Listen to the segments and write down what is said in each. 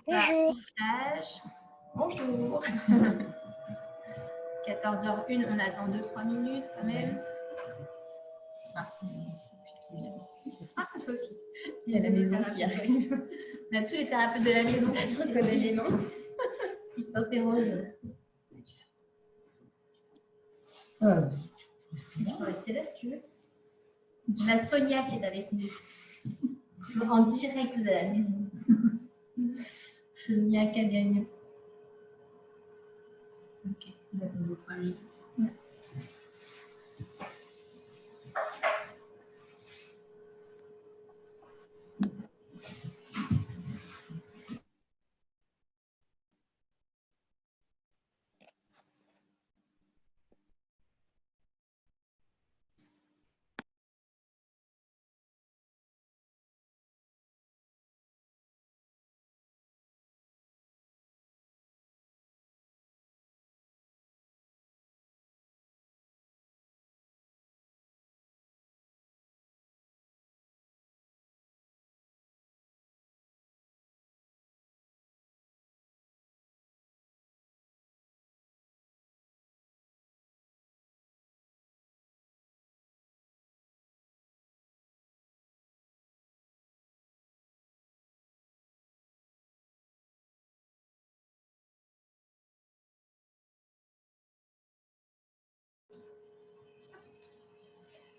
Bonjour. Bonjour. 14h01, on attend 2-3 minutes quand même. Ah, Sophie. Il y a la maison qui arrive. On a tous les thérapeutes de la maison. Je reconnais les noms. Ils s'interrogent. Tu peux rester là si tu veux. On a Sonia qui est avec nous. En direct de la maison. Sonia Cagagno. Ok, on attend 2-3 minutes.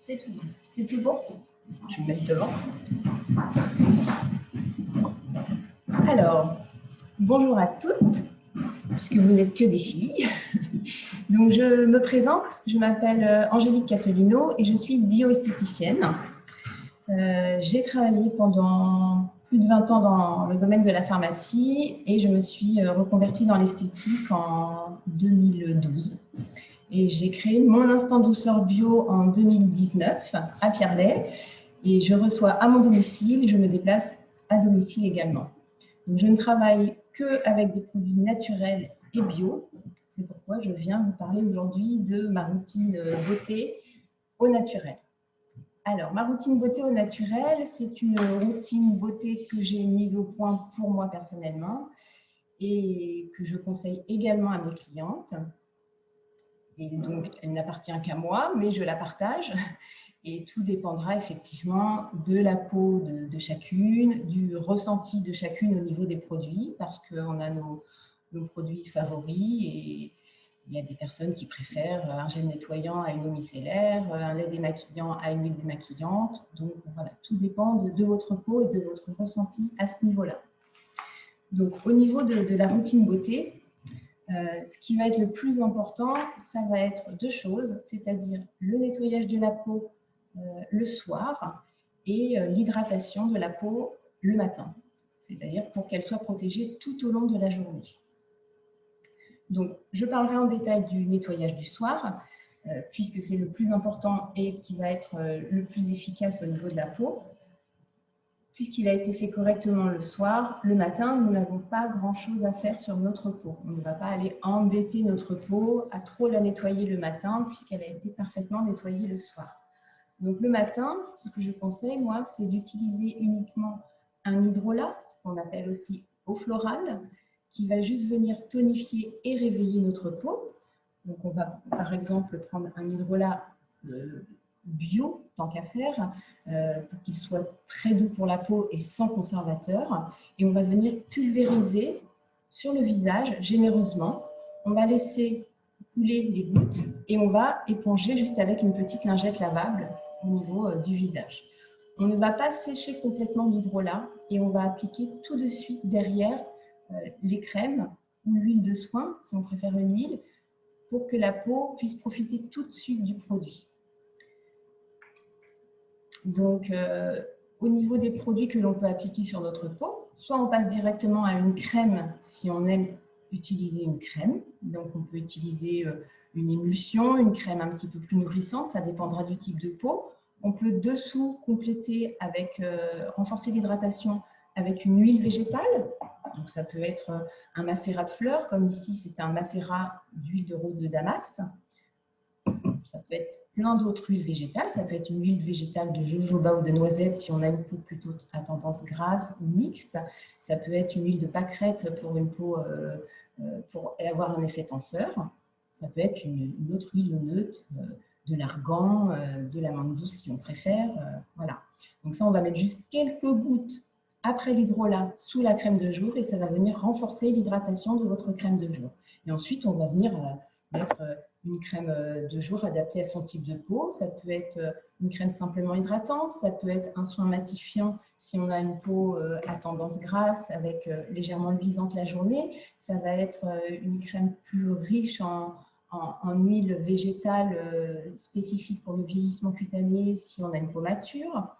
C'est tout bon. C'est tout bon. Je vais me mettre devant. Alors, bonjour à toutes, puisque vous n'êtes que des filles. Donc, je me présente, je m'appelle Angélique Catolino et je suis bioesthéticienne. J'ai travaillé pendant plus de 20 ans dans le domaine de la pharmacie et je me suis reconvertie dans l'esthétique en 2012. Et j'ai créé mon Instant Douceur Bio en 2019 à Pierrelet. Et je reçois à mon domicile et je me déplace à domicile également. Donc, je ne travaille qu'avec des produits naturels et bio. C'est pourquoi je viens vous parler aujourd'hui de ma routine beauté au naturel. Alors, ma routine beauté au naturel, c'est une routine beauté que j'ai mise au point pour moi personnellement et que je conseille également à mes clientes. Et donc, elle n'appartient qu'à moi, mais je la partage. Et tout dépendra effectivement de la peau de chacune, du ressenti de chacune au niveau des produits, parce qu'on a nos produits favoris et il y a des personnes qui préfèrent un gel nettoyant à une eau micellaire, un lait démaquillant à une huile démaquillante. Donc voilà, tout dépend de votre peau et de votre ressenti à ce niveau-là. Donc au niveau de la routine beauté, ce qui va être le plus important, ça va être deux choses, c'est-à-dire le nettoyage de la peau le soir et l'hydratation de la peau le matin, c'est-à-dire pour qu'elle soit protégée tout au long de la journée. Donc, je parlerai en détail du nettoyage du soir, puisque c'est le plus important et qui va être le plus efficace au niveau de la peau. Puisqu'il a été fait correctement le soir, le matin, nous n'avons pas grand-chose à faire sur notre peau. On ne va pas aller embêter notre peau à trop la nettoyer le matin, puisqu'elle a été parfaitement nettoyée le soir. Donc le matin, ce que je conseille, moi, c'est d'utiliser uniquement un hydrolat, ce qu'on appelle aussi eau florale, qui va juste venir tonifier et réveiller notre peau. Donc on va par exemple prendre un hydrolat bio, tant qu'à faire, pour qu'il soit très doux pour la peau et sans conservateur. Et on va venir pulvériser sur le visage généreusement. On va laisser couler les gouttes et on va éponger juste avec une petite lingette lavable au niveau du visage. On ne va pas sécher complètement l'hydrolat et on va appliquer tout de suite derrière les crèmes ou l'huile de soin, si on préfère une huile, pour que la peau puisse profiter tout de suite du produit. Donc, au niveau des produits que l'on peut appliquer sur notre peau, soit on passe directement à une crème si on aime utiliser une crème. Donc, on peut utiliser une émulsion, une crème un petit peu plus nourrissante, ça dépendra du type de peau. On peut dessous compléter avec, renforcer l'hydratation avec une huile végétale. Donc, ça peut être un macérat de fleurs, comme ici, c'est un macérat d'huile de rose de Damas, Ça peut être plein d'autres huiles végétales. Ça peut être une huile végétale de jojoba ou de noisette si on a une peau plutôt à tendance grasse ou mixte. Ça peut être une huile de pâquerette pour une peau pour avoir un effet tenseur. Ça peut être une autre huile neutre, de l'argan, de l'amande douce si on préfère. Voilà. Donc ça, on va mettre juste quelques gouttes après l'hydrolat sous la crème de jour et ça va venir renforcer l'hydratation de votre crème de jour. Et ensuite, on va venir mettre une crème de jour adaptée à son type de peau. Ça peut être une crème simplement hydratante, ça peut être un soin matifiant si on a une peau à tendance grasse avec légèrement luisante la journée. Ça va être une crème plus riche en huile végétale spécifique pour le vieillissement cutané si on a une peau mature.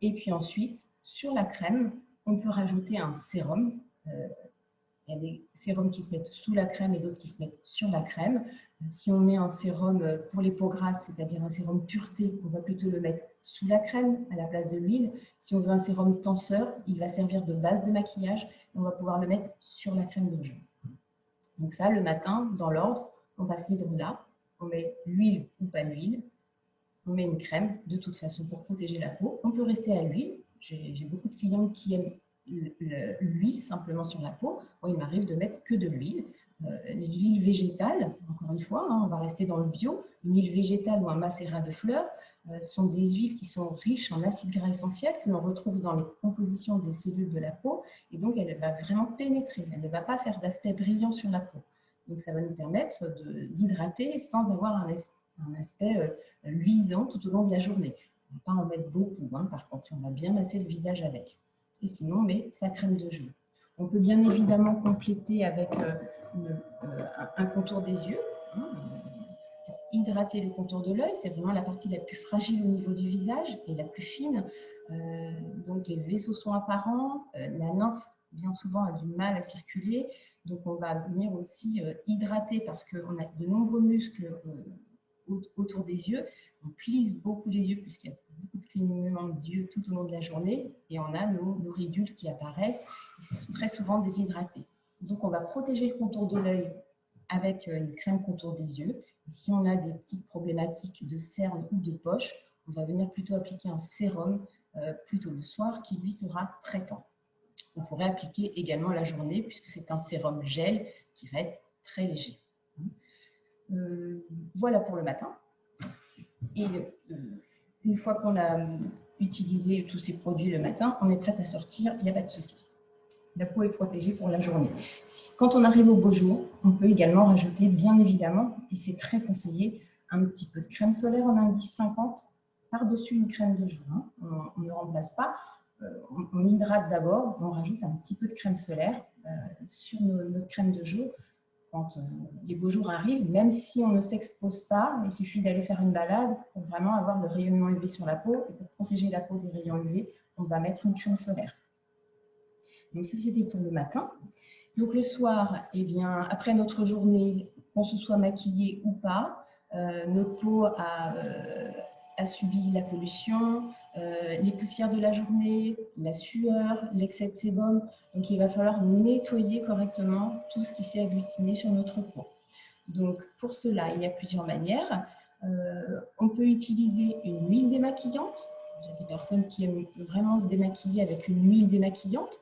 Et puis ensuite, sur la crème, on peut rajouter un sérum. Il y a des sérums qui se mettent sous la crème et d'autres qui se mettent sur la crème. Si on met un sérum pour les peaux grasses, c'est-à-dire un sérum pureté, on va plutôt le mettre sous la crème à la place de l'huile. Si on veut un sérum tenseur, il va servir de base de maquillage et on va pouvoir le mettre sur la crème de jour. Donc ça, le matin, dans l'ordre, on passe l'hydrolat, on met l'huile ou pas l'huile, on met une crème de toute façon pour protéger la peau. On peut rester à l'huile. J'ai beaucoup de clientes qui aiment l'huile simplement sur la peau. Moi, il m'arrive de mettre que de l'huile. Les huiles végétales, encore une fois, on va rester dans le bio. Une huile végétale ou un macérat de fleurs sont des huiles qui sont riches en acides gras essentiels que l'on retrouve dans les compositions des cellules de la peau. Et donc, elle va vraiment pénétrer. Elle ne va pas faire d'aspect brillant sur la peau. Donc, ça va nous permettre d'hydrater sans avoir un aspect luisant tout au long de la journée. On ne va pas en mettre beaucoup, par contre, on va bien masser le visage avec. Et sinon, on met sa crème de jour. On peut bien évidemment compléter avec un contour des yeux. Pour hydrater le contour de l'œil, c'est vraiment la partie la plus fragile au niveau du visage et la plus fine. Donc, les vaisseaux sont apparents, la lymphe, bien souvent, a du mal à circuler. Donc, on va venir aussi hydrater parce qu'on a de nombreux muscles autour des yeux. On plisse beaucoup les yeux puisqu'il y a beaucoup de clignements d'yeux tout au long de la journée et on a nos ridules qui apparaissent et c'est très souvent déshydraté. Donc, on va protéger le contour de l'œil avec une crème contour des yeux. Et si on a des petites problématiques de cernes ou de poche, on va venir plutôt appliquer un sérum plutôt le soir qui lui sera traitant. On pourrait appliquer également la journée puisque c'est un sérum gel qui va être très léger. Voilà pour le matin. Et une fois qu'on a utilisé tous ces produits le matin, on est prêt à sortir, il n'y a pas de souci. La peau est protégée pour la journée. Quand on arrive au beau jour, on peut également rajouter, bien évidemment, et c'est très conseillé, un petit peu de crème solaire en indice 50 par-dessus une crème de jour. On ne remplace pas. On hydrate d'abord, on rajoute un petit peu de crème solaire sur notre crème de jour. Quand les beaux jours arrivent, même si on ne s'expose pas, il suffit d'aller faire une balade pour vraiment avoir le rayonnement UV sur la peau. Et pour protéger la peau des rayons UV, on va mettre une crème solaire. Donc, ça, c'était pour le matin. Donc, le soir, eh bien, après notre journée, qu'on se soit maquillé ou pas, notre peau a subi la pollution, les poussières de la journée, la sueur, l'excès de sébum. Donc, il va falloir nettoyer correctement tout ce qui s'est agglutiné sur notre peau. Donc, pour cela, il y a plusieurs manières. On peut utiliser une huile démaquillante. Il y a des personnes qui aiment vraiment se démaquiller avec une huile démaquillante.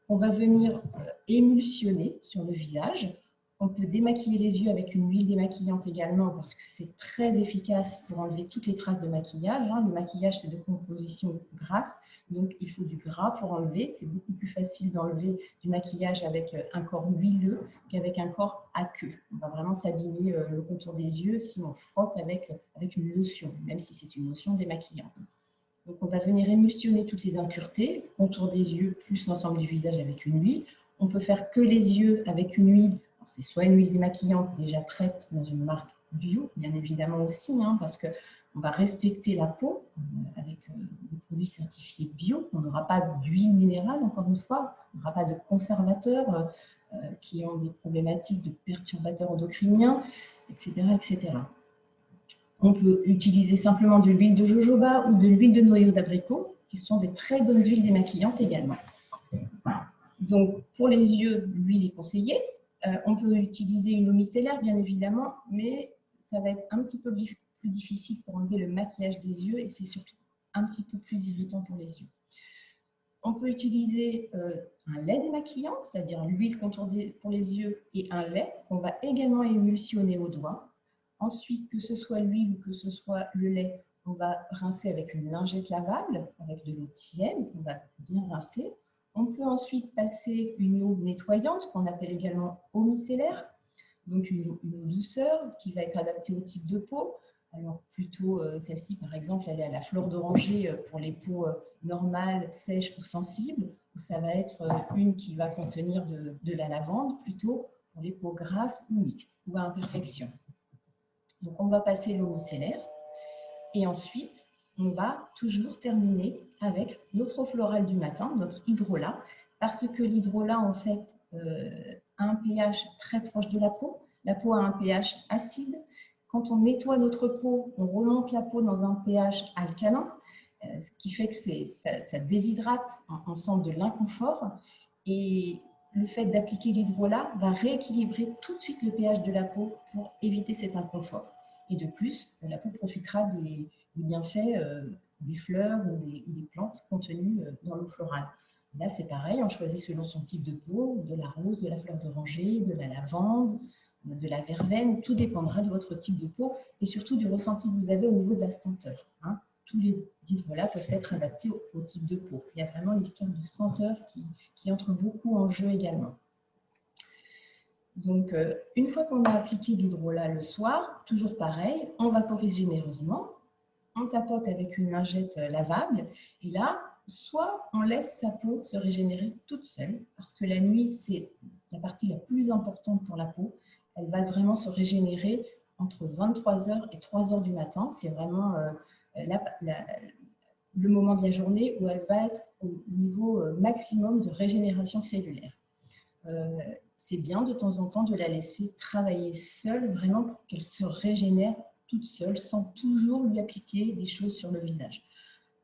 On va venir émulsionner sur le visage. On peut démaquiller les yeux avec une huile démaquillante également parce que c'est très efficace pour enlever toutes les traces de maquillage. Le maquillage, c'est de composition grasse, donc il faut du gras pour enlever. C'est beaucoup plus facile d'enlever du maquillage avec un corps huileux qu'avec un corps aqueux. On va vraiment s'abîmer le contour des yeux si on frotte avec une lotion, même si c'est une lotion démaquillante. Donc, on va venir émulsionner toutes les impuretés, contour des yeux plus l'ensemble du visage avec une huile. On peut faire que les yeux avec une huile. C'est soit une huile démaquillante déjà prête dans une marque bio, bien évidemment aussi, parce qu'on va respecter la peau avec des produits certifiés bio. On n'aura pas d'huile minérale, encore une fois. On n'aura pas de conservateurs qui ont des problématiques de perturbateurs endocriniens, etc., etc. On peut utiliser simplement de l'huile de jojoba ou de l'huile de noyau d'abricot, qui sont des très bonnes huiles démaquillantes également. Donc, pour les yeux, l'huile est conseillée. On peut utiliser une eau micellaire, bien évidemment, mais ça va être un petit peu plus difficile pour enlever le maquillage des yeux et c'est surtout un petit peu plus irritant pour les yeux. On peut utiliser un lait démaquillant, c'est-à-dire l'huile contour pour les yeux et un lait qu'on va également émulsionner au doigt. Ensuite, que ce soit l'huile ou que ce soit le lait, on va rincer avec une lingette lavable, avec de l'eau tiède, on va bien rincer. On peut ensuite passer une eau nettoyante, qu'on appelle également eau micellaire, donc une eau douceur qui va être adaptée au type de peau. Alors plutôt celle-ci, par exemple, elle est à la fleur d'oranger pour les peaux normales, sèches ou sensibles. Ou ça va être une qui va contenir de la lavande, plutôt pour les peaux grasses ou mixtes ou à imperfection. Donc on va passer l'eau micellaire et ensuite on va toujours terminer avec notre eau florale du matin, notre hydrolat, parce que l'hydrolat en fait a un pH très proche de la peau. La peau a un pH acide. Quand on nettoie notre peau, on remonte la peau dans un pH alcalin, ce qui fait que ça déshydrate, on sent de l'inconfort. Et le fait d'appliquer l'hydrolat va rééquilibrer tout de suite le pH de la peau pour éviter cet inconfort. Et de plus, la peau profitera des bienfaits des fleurs ou des plantes contenues dans l'eau florale. Là, c'est pareil, on choisit selon son type de peau, de la rose, de la fleur d'oranger, de la lavande, de la verveine, tout dépendra de votre type de peau et surtout du ressenti que vous avez au niveau de la senteur. Hein. Tous les hydrolats peuvent être adaptés au type de peau. Il y a vraiment l'histoire de senteur qui entre beaucoup en jeu également. Donc, une fois qu'on a appliqué l'hydrolat le soir, toujours pareil, on vaporise généreusement, on tapote avec une lingette lavable et là, soit on laisse sa peau se régénérer toute seule parce que la nuit, c'est la partie la plus importante pour la peau. Elle va vraiment se régénérer entre 23h et 3h du matin. C'est vraiment le moment de la journée où elle va être au niveau maximum de régénération cellulaire. C'est bien de temps en temps de la laisser travailler seule, vraiment pour qu'elle se régénère toute seule, sans toujours lui appliquer des choses sur le visage.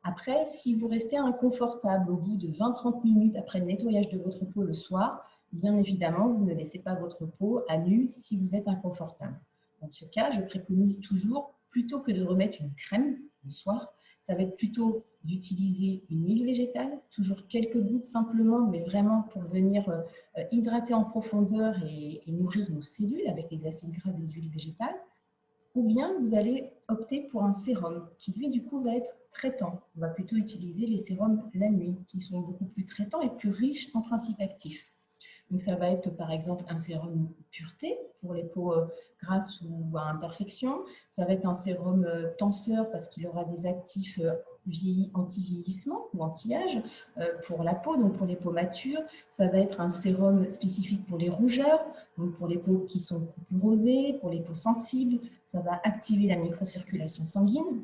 Après, si vous restez inconfortable au bout de 20-30 minutes après le nettoyage de votre peau le soir, bien évidemment, vous ne laissez pas votre peau à nu si vous êtes inconfortable. Dans ce cas, je préconise toujours, plutôt que de remettre une crème le soir, ça va être plutôt d'utiliser une huile végétale, toujours quelques gouttes simplement, mais vraiment pour venir hydrater en profondeur et nourrir nos cellules avec les acides gras des huiles végétales. Ou bien vous allez opter pour un sérum qui, lui, du coup, va être traitant. On va plutôt utiliser les sérums la nuit, qui sont beaucoup plus traitants et plus riches en principes actifs. Donc, ça va être, par exemple, un sérum pureté pour les peaux grasses ou à imperfection. Ça va être un sérum tenseur parce qu'il aura des actifs anti-vieillissement ou anti-âge pour la peau, donc pour les peaux matures. Ça va être un sérum spécifique pour les rougeurs, donc pour les peaux qui sont plus rosées, pour les peaux sensibles. Ça va activer la microcirculation sanguine.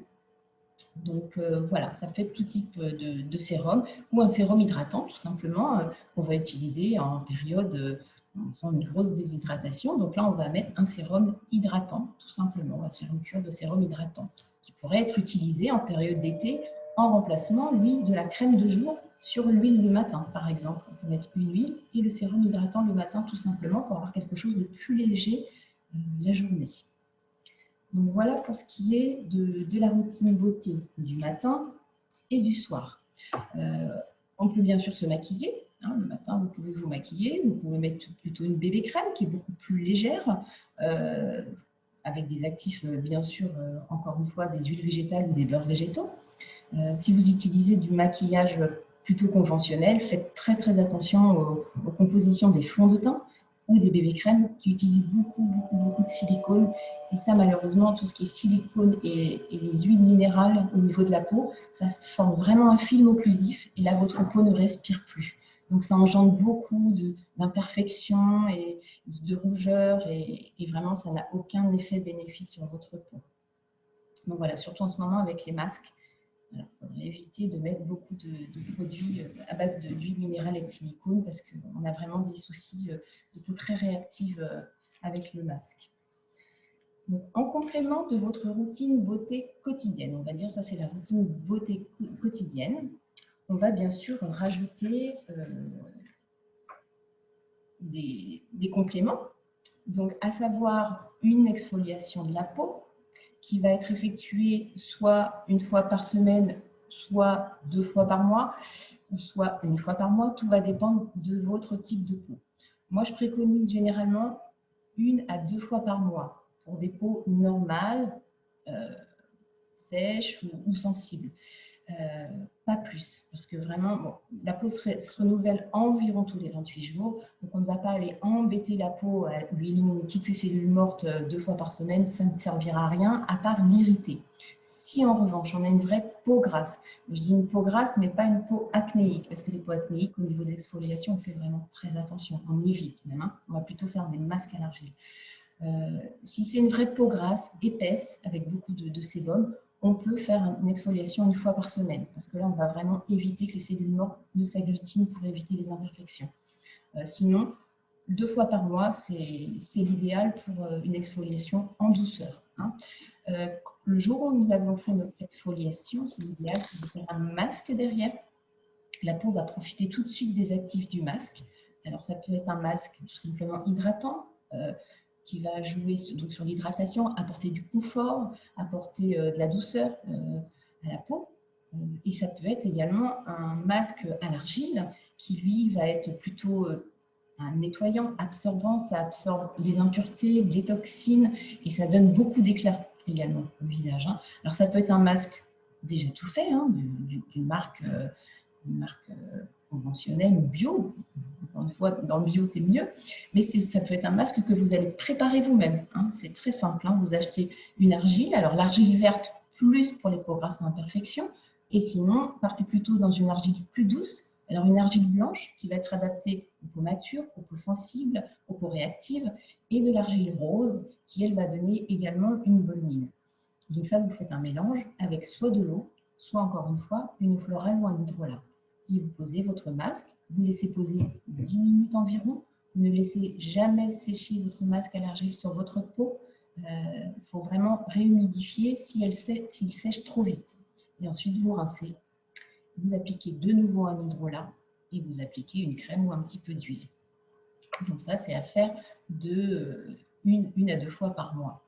Donc voilà, ça peut être tout type de sérum ou un sérum hydratant tout simplement qu'on va utiliser en période on sent une grosse déshydratation. Donc là, on va mettre un sérum hydratant tout simplement. On va se faire une cure de sérum hydratant qui pourrait être utilisé en période d'été en remplacement, lui, de la crème de jour sur l'huile du matin, par exemple. On peut mettre une huile et le sérum hydratant le matin tout simplement pour avoir quelque chose de plus léger la journée. Donc voilà pour ce qui est de la routine beauté du matin et du soir. On peut bien sûr se maquiller. Hein, le matin, vous pouvez vous maquiller. Vous pouvez mettre plutôt une bébé crème qui est beaucoup plus légère, avec des actifs, bien sûr, encore une fois, des huiles végétales ou des beurres végétaux. Si vous utilisez du maquillage plutôt conventionnel, faites très très attention aux compositions des fonds de teint ou des bébés crèmes qui utilisent beaucoup de silicone. Et ça, malheureusement, tout ce qui est silicone et les huiles minérales au niveau de la peau, ça forme vraiment un film occlusif et là, votre peau ne respire plus. Donc, ça engendre beaucoup d'imperfections et de rougeurs et vraiment, ça n'a aucun effet bénéfique sur votre peau. Donc voilà, surtout en ce moment avec les masques, il faudrait éviter de mettre beaucoup de produits à base d'huile minérale et de silicone parce qu'on a vraiment des soucis de peau très réactive avec le masque. Donc, en complément de votre routine beauté quotidienne, on va dire ça c'est la routine beauté quotidienne, on va bien sûr rajouter des compléments, donc à savoir une exfoliation de la peau qui va être effectué soit une fois par semaine, soit 2 fois par mois, ou soit une fois par mois. Tout va dépendre de votre type de peau. Moi, je préconise généralement 1 à 2 fois par mois pour des peaux normales, sèches ou sensibles. Pas plus, parce que vraiment, bon, la peau se renouvelle environ tous les 28 jours, donc on ne va pas aller embêter la peau à lui éliminer toutes ces cellules mortes 2 fois par semaine, ça ne servira à rien, à part l'irriter. Si en revanche, on a une vraie peau grasse, je dis une peau grasse, mais pas une peau acnéique, parce que les peaux acnéiques, au niveau de l'exfoliation, on fait vraiment très attention, on évite même, hein, on va plutôt faire des masques à l'argile. Si c'est une vraie peau grasse, épaisse, avec beaucoup de sébum, on peut faire une exfoliation 1 fois par semaine, parce que là, on va vraiment éviter que les cellules mortes ne s'agglutinent pour éviter les imperfections. Sinon, 2 fois par mois, c'est l'idéal pour une exfoliation en douceur. Hein. Le jour où nous avons fait notre exfoliation, l'idéal, c'est de faire un masque derrière. La peau va profiter tout de suite des actifs du masque. Alors, ça peut être un masque tout simplement hydratant, qui va jouer donc sur l'hydratation, apporter du confort, apporter de la douceur à la peau. Et ça peut être également un masque à l'argile qui, lui, va être plutôt un nettoyant, absorbant. Ça absorbe les impuretés, les toxines et ça donne beaucoup d'éclat également au visage. Hein. Alors, ça peut être un masque déjà tout fait, hein, d'une marque conventionnelle ou bio. Encore une fois, dans le bio, c'est mieux. Mais ça peut être un masque que vous allez préparer vous-même. Hein. C'est très simple. Hein. Vous achetez une argile. Alors, l'argile verte, plus pour les peaux grasses à imperfection. Et sinon, partez plutôt dans une argile plus douce. Alors, une argile blanche qui va être adaptée aux peaux matures, aux peaux sensibles, aux peaux réactives. Et de l'argile rose qui, elle, va donner également une bonne mine. Donc ça, vous faites un mélange avec soit de l'eau, soit encore une fois, une eau florale ou un hydrolat. Et vous posez votre masque, vous laissez poser 10 minutes environ. Vous ne laissez jamais sécher votre masque à l'argile sur votre peau. Il faut vraiment réhumidifier s'il sèche trop vite. Et ensuite, vous rincez. Vous appliquez de nouveau un hydrolat et vous appliquez une crème ou un petit peu d'huile. Donc ça, c'est à faire de 1 à 2 fois par mois.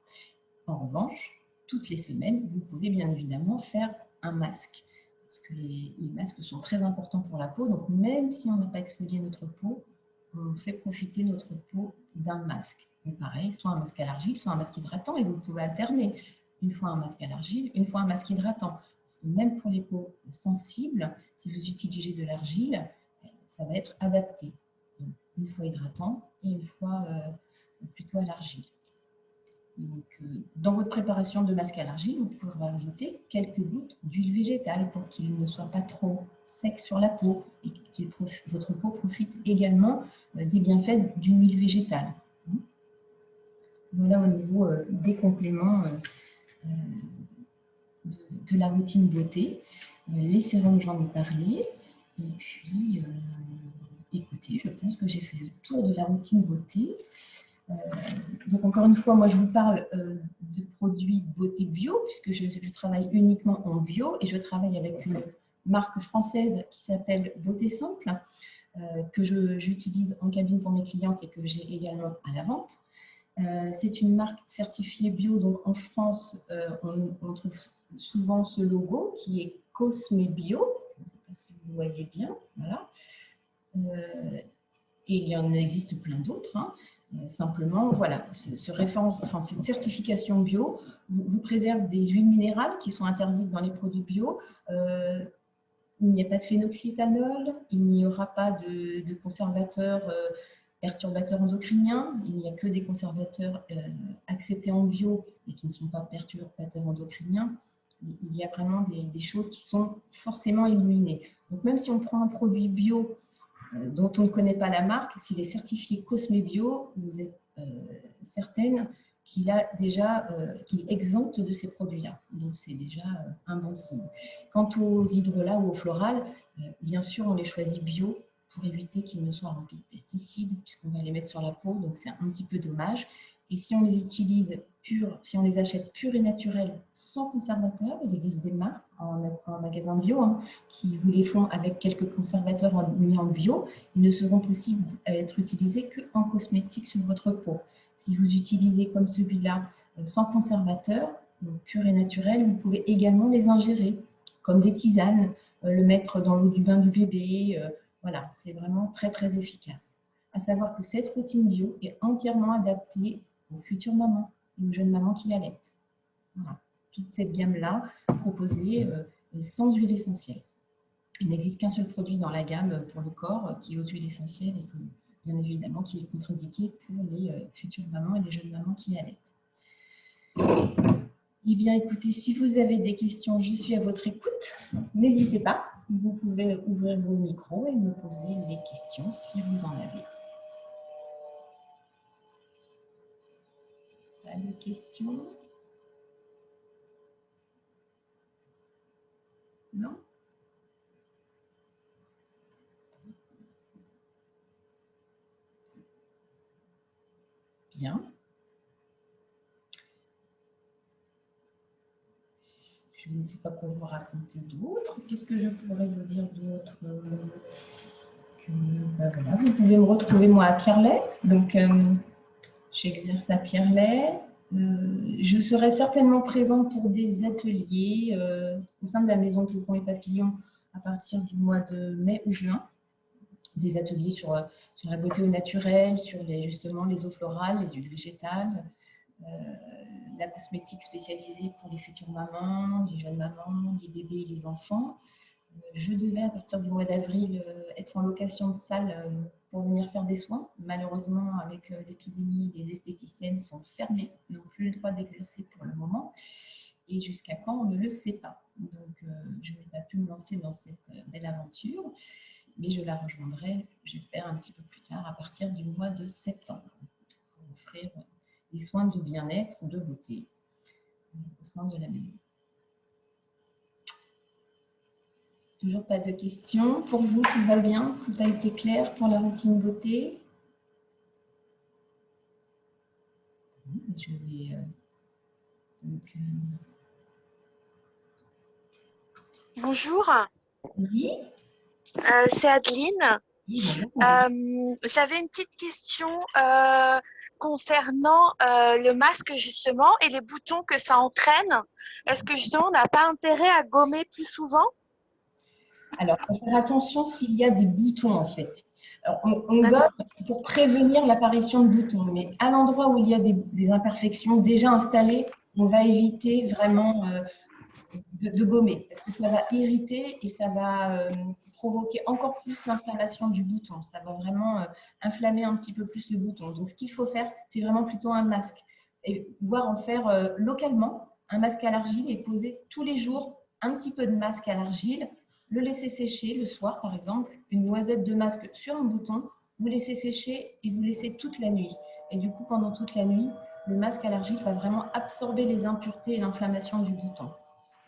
En revanche, toutes les semaines, vous pouvez bien évidemment faire un masque. Parce que les masques sont très importants pour la peau. Donc, même si on n'a pas exfolié notre peau, on fait profiter notre peau d'un masque. Donc, pareil, soit un masque à l'argile, soit un masque hydratant. Et vous pouvez alterner. 1 fois un masque à l'argile, 1 fois un masque hydratant. Parce que même pour les peaux sensibles, si vous utilisez de l'argile, ça va être adapté. Donc, 1 fois hydratant et 1 fois plutôt à l'argile. Donc, dans votre préparation de masque à l'argile, vous pouvez rajouter quelques gouttes d'huile végétale pour qu'il ne soit pas trop sec sur la peau et que votre peau profite également des bienfaits d'une huile végétale. Voilà au niveau des compléments de la routine beauté. Les sérums, j'en ai parlé. Et puis, écoutez, je pense que j'ai fait le tour de la routine beauté. Donc encore une fois, moi je vous parle de produits de beauté bio puisque je travaille uniquement en bio et je travaille avec une marque française qui s'appelle Beauté Simple que j'utilise en cabine pour mes clientes et que j'ai également à la vente. C'est une marque certifiée bio, donc en France on trouve souvent ce logo qui est Cosme Bio, je ne sais pas si vous voyez bien, voilà. Et il y en existe plein d'autres. Hein. Simplement, voilà, cette certification bio vous préserve des huiles minérales qui sont interdites dans les produits bio. Il n'y a pas de phénoxyéthanol, il n'y aura pas de conservateurs perturbateurs endocriniens, il n'y a que des conservateurs acceptés en bio et qui ne sont pas perturbateurs endocriniens. Il y a vraiment des choses qui sont forcément éliminées. Donc même si on prend un produit bio dont on ne connaît pas la marque, s'il est certifié Cosme Bio, vous êtes certaine qu'il est exempt de ces produits-là. Donc, c'est déjà un bon signe. Quant aux hydrolats ou aux florales, bien sûr, on les choisit bio pour éviter qu'ils ne soient remplis de pesticides, puisqu'on va les mettre sur la peau, donc c'est un petit peu dommage. Et si on les utilise purs, si on les achète purs et naturels, sans conservateur, il existe des marques en magasin bio qui vous les font avec quelques conservateurs mis en bio, ils ne seront possibles à être utilisés qu'en cosmétique sur votre peau. Si vous utilisez comme celui-là sans conservateur, donc pur et naturel. Vous pouvez également les ingérer, comme des tisanes, le mettre dans l'eau du bain du bébé. Voilà, c'est vraiment très, très efficace. À savoir que cette routine bio est entièrement adaptée aux futures mamans, aux jeunes mamans qui allaitent. Voilà. Toute cette gamme-là proposée est sans huile essentielle. Il n'existe qu'un seul produit dans la gamme pour le corps qui est aux huiles essentielles et que, bien évidemment, qui est contre-indiqué pour les futures mamans et les jeunes mamans qui allaitent. Eh bien, écoutez, si vous avez des questions, je suis à votre écoute. N'hésitez pas, vous pouvez ouvrir vos micros et me poser les questions si vous en avez. Pas de questions? Non? Bien. Je ne sais pas quoi vous raconter d'autre. Qu'est-ce que je pourrais vous dire d'autre? Voilà, vous pouvez me retrouver moi à Pierrelet. Donc, j'exerce à Pierrelet. Je serai certainement présente pour des ateliers au sein de la Maison Cocon et Papillon à partir du mois de mai ou juin. Des ateliers sur la beauté au naturel, sur justement les eaux florales, les huiles végétales, la cosmétique spécialisée pour les futures mamans, les jeunes mamans, les bébés et les enfants. Je devais, à partir du mois d'avril, être en location de salle pour venir faire des soins. Malheureusement, avec l'épidémie, les esthéticiennes sont fermées, n'ont plus le droit d'exercer pour le moment. Et jusqu'à quand, on ne le sait pas. Donc, je n'ai pas pu me lancer dans cette belle aventure, mais je la rejoindrai, j'espère, un petit peu plus tard, à partir du mois de septembre, pour offrir des soins de bien-être, de beauté au sein de la maison. Toujours pas de questions. Pour vous, tout va bien? Tout a été clair pour la routine beauté? Je vais Bonjour, Oui. c'est Adeline. Oui, bonjour. J'avais une petite question concernant le masque justement et les boutons que ça entraîne. Est-ce que justement on n'a pas intérêt à gommer plus souvent? Alors, il faut faire attention s'il y a des boutons en fait. Alors, on gomme D'accord. pour prévenir l'apparition de boutons, mais à l'endroit où il y a des imperfections déjà installées, on va éviter vraiment de gommer parce que ça va irriter et ça va provoquer encore plus l'inflammation du bouton. Ça va vraiment inflammer un petit peu plus le bouton. Donc, ce qu'il faut faire, c'est vraiment plutôt un masque et pouvoir en faire localement un masque à l'argile et poser tous les jours un petit peu de masque à l'argile, le laisser sécher le soir par exemple, une noisette de masque sur un bouton, vous laissez sécher et vous laissez toute la nuit. Et du coup, pendant toute la nuit, le masque à l'argile va vraiment absorber les impuretés et l'inflammation du bouton.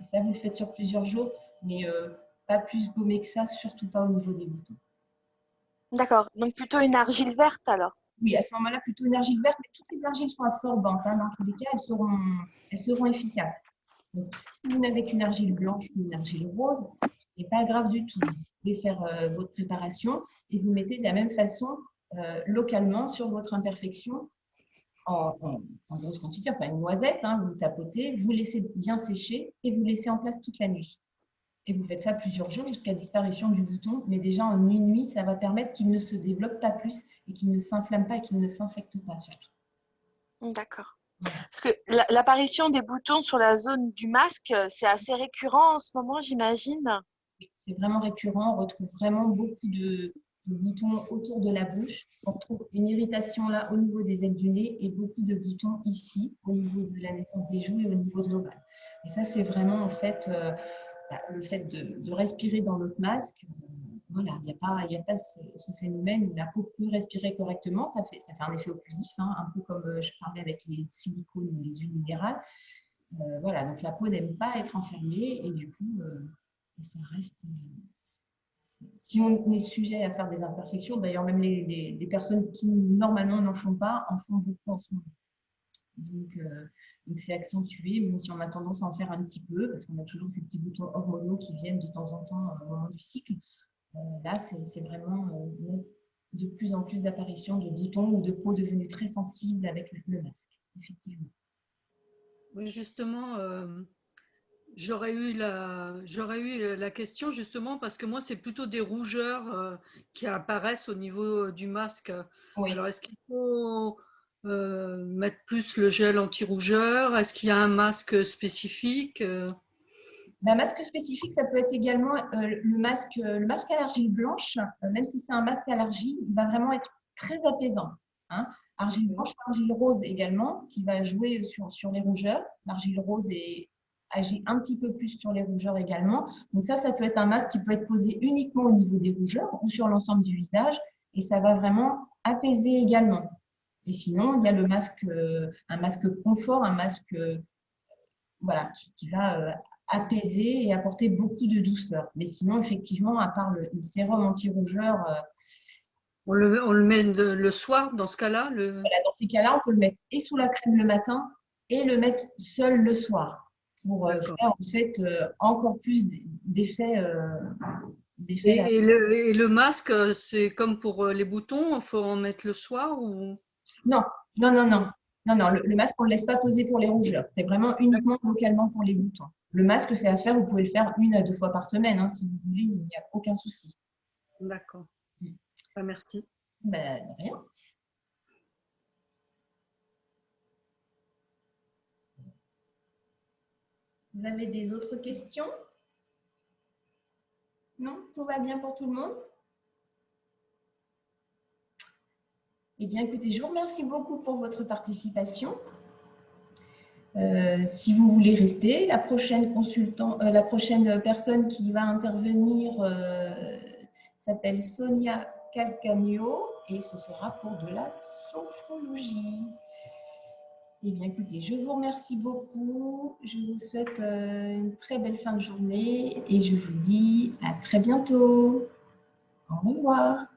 Et ça, vous le faites sur plusieurs jours, mais pas plus gommé que ça, surtout pas au niveau des boutons. D'accord. Donc plutôt une argile verte alors. Oui, à ce moment-là, plutôt une argile verte, mais toutes les argiles sont absorbantes. Hein. Dans tous les cas, elles seront efficaces. Donc, si vous n'avez qu'une argile blanche ou une argile rose, ce n'est pas grave du tout. Vous pouvez faire votre préparation et vous mettez de la même façon localement sur votre imperfection en grosse quantité, enfin une noisette, hein, vous tapotez, vous laissez bien sécher et vous laissez en place toute la nuit. Et vous faites ça plusieurs jours jusqu'à disparition du bouton, mais déjà en une nuit, ça va permettre qu'il ne se développe pas plus et qu'il ne s'inflamme pas et qu'il ne s'infecte pas surtout. D'accord. Voilà. Parce que l'apparition des boutons sur la zone du masque, c'est assez récurrent en ce moment, j'imagine. C'est vraiment récurrent, on retrouve vraiment beaucoup de boutons autour de la bouche. On retrouve une irritation là au niveau des ailes du nez et beaucoup de boutons ici, au niveau de la naissance des joues et au niveau de l'ovale. Et ça, c'est vraiment en fait le fait de respirer dans notre masque. Voilà, il n'y a pas ce phénomène où la peau peut respirer correctement. Ça fait un effet occlusif, hein, un peu comme je parlais avec les silicones ou les huiles minérales. Voilà, donc la peau n'aime pas être enfermée et du coup, ça reste. Si on est sujet à faire des imperfections, d'ailleurs, même les personnes qui normalement n'en font pas en font beaucoup en ce moment. Donc c'est accentué, même si on a tendance à en faire un petit peu, parce qu'on a toujours ces petits boutons hormonaux qui viennent de temps en temps au moment du cycle. Là, c'est vraiment de plus en plus d'apparitions de boutons ou de peau devenue très sensible avec le masque, effectivement. Oui, justement, j'aurais eu la question justement parce que moi, c'est plutôt des rougeurs qui apparaissent au niveau du masque. Oui. Alors, est-ce qu'il faut mettre plus le gel anti-rougeur? Est-ce qu'il y a un masque spécifique? Un masque spécifique, ça peut être également le masque à l'argile blanche, même si c'est un masque à l'argile, il va vraiment être très apaisant. Hein. Argile blanche, argile rose également, qui va jouer sur les rougeurs. L'argile rose agit un petit peu plus sur les rougeurs également. Donc ça peut être un masque qui peut être posé uniquement au niveau des rougeurs ou sur l'ensemble du visage, et ça va vraiment apaiser également. Et sinon, il y a le masque, un masque confort, un masque voilà, qui va apaiser et apporter beaucoup de douceur. Mais sinon, effectivement, à part le sérum anti-rougeur, On le met le soir dans ce cas-là? voilà, dans ces cas-là, on peut le mettre et sous la crème le matin et le mettre seul le soir pour faire en fait encore plus d'effets. Et le masque, c'est comme pour les boutons, il faut en mettre le soir ou? Non, non, non, non. Non, non, le masque, on ne le laisse pas poser pour les rougeurs. C'est vraiment uniquement localement pour les boutons. Le masque, c'est à faire, vous pouvez le faire 1 à 2 fois par semaine, hein, si vous voulez, il n'y a aucun souci. D'accord. Ah, merci. Ben, de rien. Vous avez des autres questions? Non? Tout va bien pour tout le monde? Eh bien, écoutez, je vous remercie beaucoup pour votre participation. Si vous voulez rester, la prochaine personne qui va intervenir s'appelle Sonia Calcagno et ce sera pour de la sophrologie. Eh bien, écoutez, je vous remercie beaucoup. Je vous souhaite une très belle fin de journée et je vous dis à très bientôt. Au revoir.